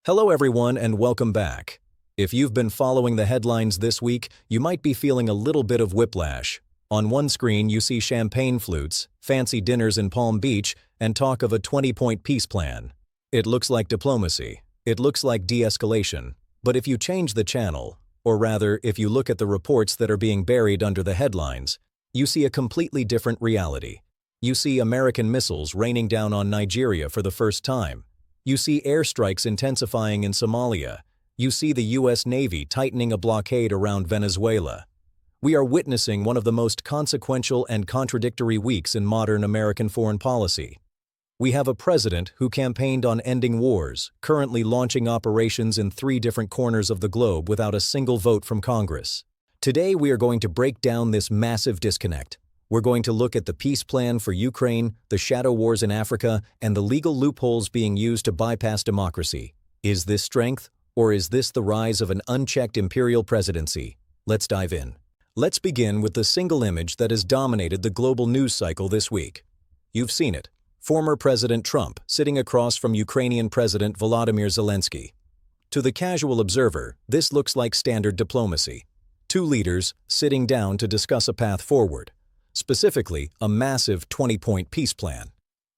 Hello everyone and welcome back. If you've been following the headlines this week, you might be feeling a little bit of whiplash. On one screen you see champagne flutes, fancy dinners in Palm Beach, and talk of a 20-point peace plan. It looks like diplomacy. It looks like de-escalation. But if you change the channel, or rather, if you look at the reports that are being buried under the headlines, you see a completely different reality. You see American missiles raining down on Nigeria for the first time. You see airstrikes intensifying in Somalia. You see the U.S. Navy tightening a blockade around Venezuela. We are witnessing one of the most consequential and contradictory weeks in modern American foreign policy. We have a president who campaigned on ending wars, currently launching operations in 3 different corners of the globe without a single vote from Congress. Today we are going to break down this massive disconnect. We're going to look at the peace plan for Ukraine, the shadow wars in Africa, and the legal loopholes being used to bypass democracy. Is this strength, or is this the rise of an unchecked imperial presidency? Let's dive in. Let's begin with the single image that has dominated the global news cycle this week. You've seen it. Former President Trump sitting across from Ukrainian President Volodymyr Zelenskyy. To the casual observer, this looks like standard diplomacy. 2 leaders sitting down to discuss a path forward. Specifically, a massive 20-point peace plan.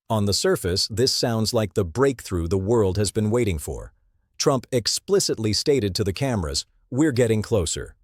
On the surface, this sounds like the breakthrough the world has been waiting for. Trump explicitly stated to the cameras, "We're getting closer."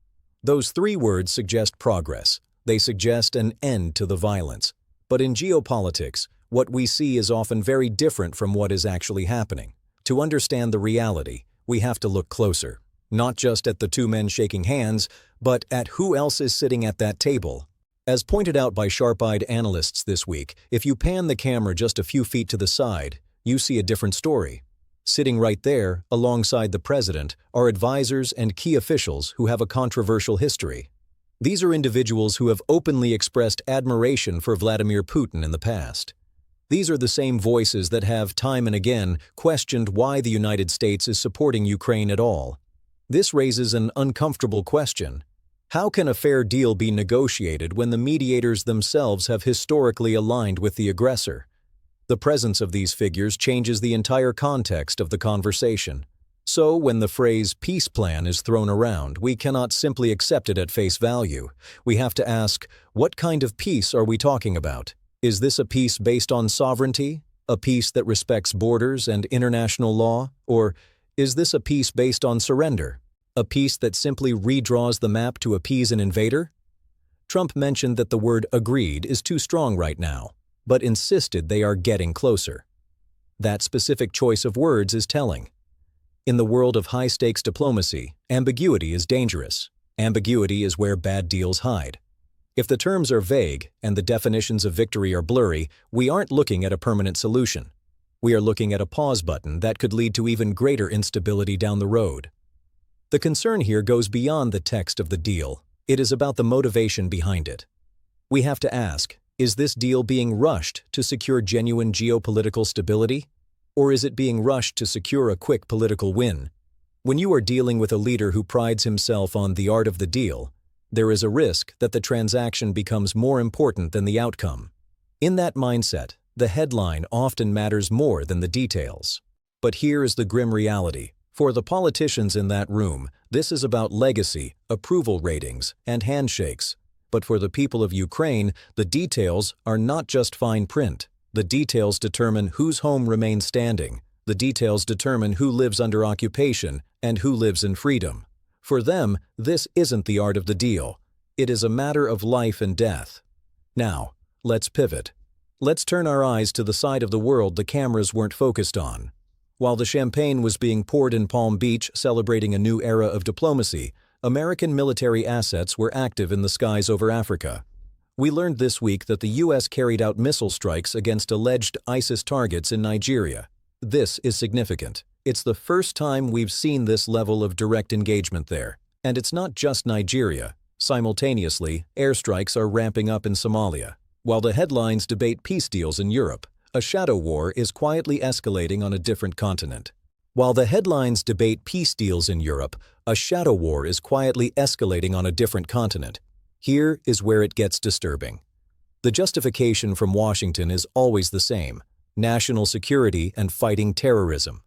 Those 3 words suggest progress. They suggest an end to the violence. But in geopolitics, what we see is often very different from what is actually happening. To understand the reality, we have to look closer. Not just at the 2 men shaking hands, but at who else is sitting at that table. As pointed out by sharp-eyed analysts this week, if you pan the camera just a few feet to the side, you see a different story. Sitting right there, alongside the president, are advisors and key officials who have a controversial history. These are individuals who have openly expressed admiration for Vladimir Putin in the past. These are the same voices that have time and again questioned why the United States is supporting Ukraine at all. This raises an uncomfortable question. How can a fair deal be negotiated when the mediators themselves have historically aligned with the aggressor? The presence of these figures changes the entire context of the conversation. So, when the phrase peace plan is thrown around, we cannot simply accept it at face value. We have to ask, what kind of peace are we talking about? Is this a peace based on sovereignty? A peace that respects borders and international law? Or is this a peace based on surrender? A peace that simply redraws the map to appease an invader? Trump mentioned that the word agreed is too strong right now, but insisted they are getting closer. That specific choice of words is telling. In the world of high-stakes diplomacy, ambiguity is dangerous. Ambiguity is where bad deals hide. If the terms are vague and the definitions of victory are blurry, we aren't looking at a permanent solution. We are looking at a pause button that could lead to even greater instability down the road. The concern here goes beyond the text of the deal. It is about the motivation behind it. We have to ask, is this deal being rushed to secure genuine geopolitical stability? Or is it being rushed to secure a quick political win? When you are dealing with a leader who prides himself on the art of the deal, there is a risk that the transaction becomes more important than the outcome. In that mindset, the headline often matters more than the details. But here is the grim reality. For the politicians in that room, this is about legacy, approval ratings, and handshakes. But for the people of Ukraine, the details are not just fine print. The details determine whose home remains standing. The details determine who lives under occupation and who lives in freedom. For them, this isn't the art of the deal. It is a matter of life and death. Now, let's pivot. Let's turn our eyes to the side of the world the cameras weren't focused on. While the champagne was being poured in Palm Beach celebrating a new era of diplomacy, American military assets were active in the skies over Africa. We learned this week that the U.S. carried out missile strikes against alleged ISIS targets in Nigeria. This is significant. It's the first time we've seen this level of direct engagement there. And it's not just Nigeria. Simultaneously, airstrikes are ramping up in Somalia. While the headlines debate peace deals in Europe, a shadow war is quietly escalating on a different continent. While the headlines debate peace deals in Europe, a shadow war is quietly escalating on a different continent. Here is where it gets disturbing. The justification from Washington is always the same: national security and fighting terrorism.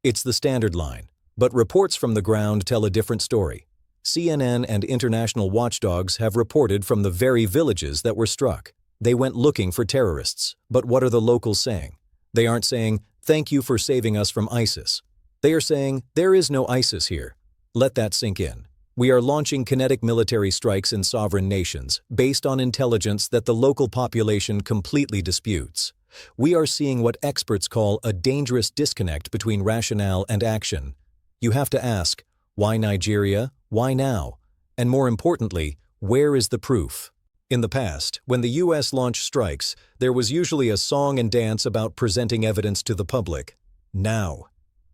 It's the standard line, but reports from the ground tell a different story. CNN and international watchdogs have reported from the very villages that were struck. They went looking for terrorists, but what are the locals saying? They aren't saying, "Thank you for saving us from ISIS." They are saying, "There is no ISIS here." Let that sink in. We are launching kinetic military strikes in sovereign nations based on intelligence that the local population completely disputes. We are seeing what experts call a dangerous disconnect between rationale and action. You have to ask, why Nigeria? Why now? And more importantly, where is the proof? In the past, when the US launched strikes, there was usually a song and dance about presenting evidence to the public. Now,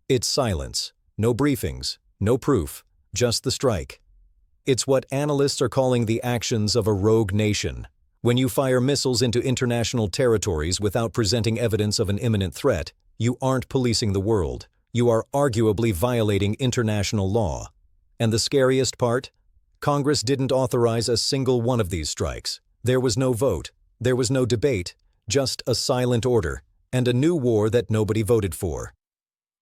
it's silence, no briefings, no proof, just the strike. It's what analysts are calling the actions of a rogue nation. When you fire missiles into international territories without presenting evidence of an imminent threat, you aren't policing the world. You are arguably violating international law. And the scariest part? Congress didn't authorize a single one of these strikes. There was no vote. There was no debate. Just a silent order, and a new war that nobody voted for.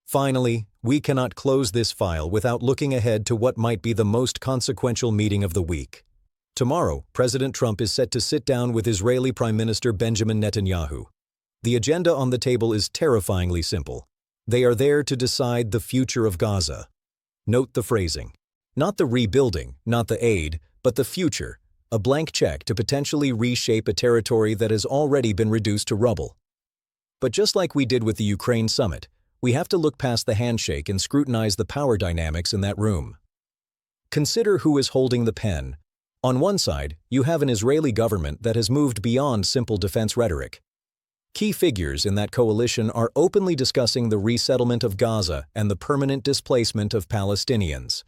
Finally, we cannot close this file without looking ahead to what might be the most consequential meeting of the week. Tomorrow, President Trump is set to sit down with Israeli Prime Minister Benjamin Netanyahu. The agenda on the table is terrifyingly simple. They are there to decide the future of Gaza. Note the phrasing. Not the rebuilding, not the aid, but the future, a blank check to potentially reshape a territory that has already been reduced to rubble. But just like we did with the Ukraine summit, we have to look past the handshake and scrutinize the power dynamics in that room. Consider who is holding the pen. On one side, you have an Israeli government that has moved beyond simple defense rhetoric. Key figures in that coalition are openly discussing the resettlement of Gaza and the permanent displacement of Palestinians.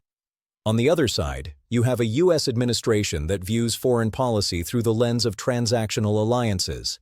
On the other side, you have a U.S. administration that views foreign policy through the lens of transactional alliances.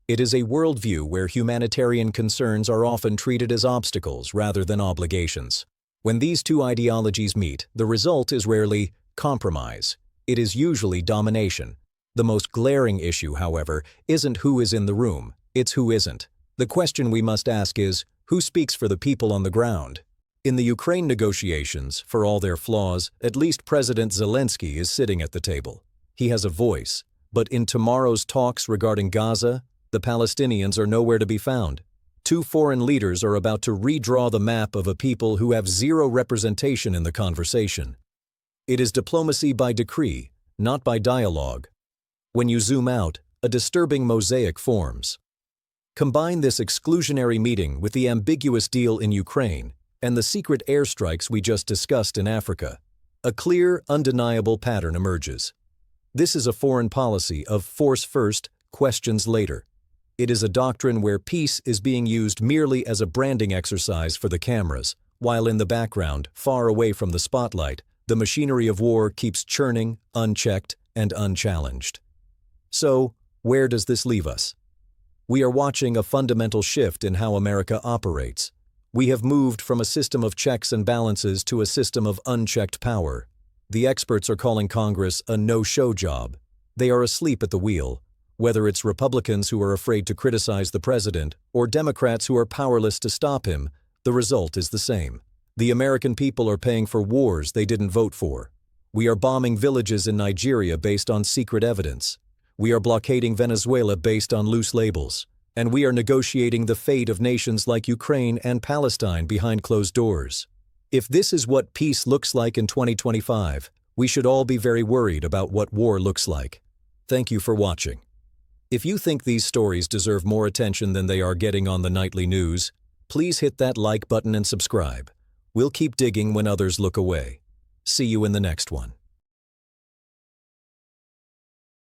It is a worldview where humanitarian concerns are often treated as obstacles rather than obligations. When these two ideologies meet, the result is rarely compromise. It is usually domination. The most glaring issue, however, isn't who is in the room, it's who isn't. The question we must ask is, who speaks for the people on the ground? In the Ukraine negotiations, for all their flaws, at least President Zelenskyy is sitting at the table. He has a voice. But in tomorrow's talks regarding Gaza, the Palestinians are nowhere to be found. Two foreign leaders are about to redraw the map of a people who have zero representation in the conversation. It is diplomacy by decree, not by dialogue. When you zoom out, a disturbing mosaic forms. Combine this exclusionary meeting with the ambiguous deal in Ukraine and the secret airstrikes we just discussed in Africa. A clear, undeniable pattern emerges. This is a foreign policy of force first, questions later. It is a doctrine where peace is being used merely as a branding exercise for the cameras, while in the background, far away from the spotlight, the machinery of war keeps churning, unchecked, and unchallenged. So, where does this leave us? We are watching a fundamental shift in how America operates. We have moved from a system of checks and balances to a system of unchecked power. The experts are calling Congress a no-show job. They are asleep at the wheel. Whether it's Republicans who are afraid to criticize the president or Democrats who are powerless to stop him, the result is the same. The American people are paying for wars they didn't vote for. We are bombing villages in Nigeria based on secret evidence. We are blockading Venezuela based on loose labels. And we are negotiating the fate of nations like Ukraine and Palestine behind closed doors. If this is what peace looks like in 2025, we should all be very worried about what war looks like. Thank you for watching. If you think these stories deserve more attention than they are getting on the nightly news, please hit that like button and subscribe. We'll keep digging when others look away. See you in the next one.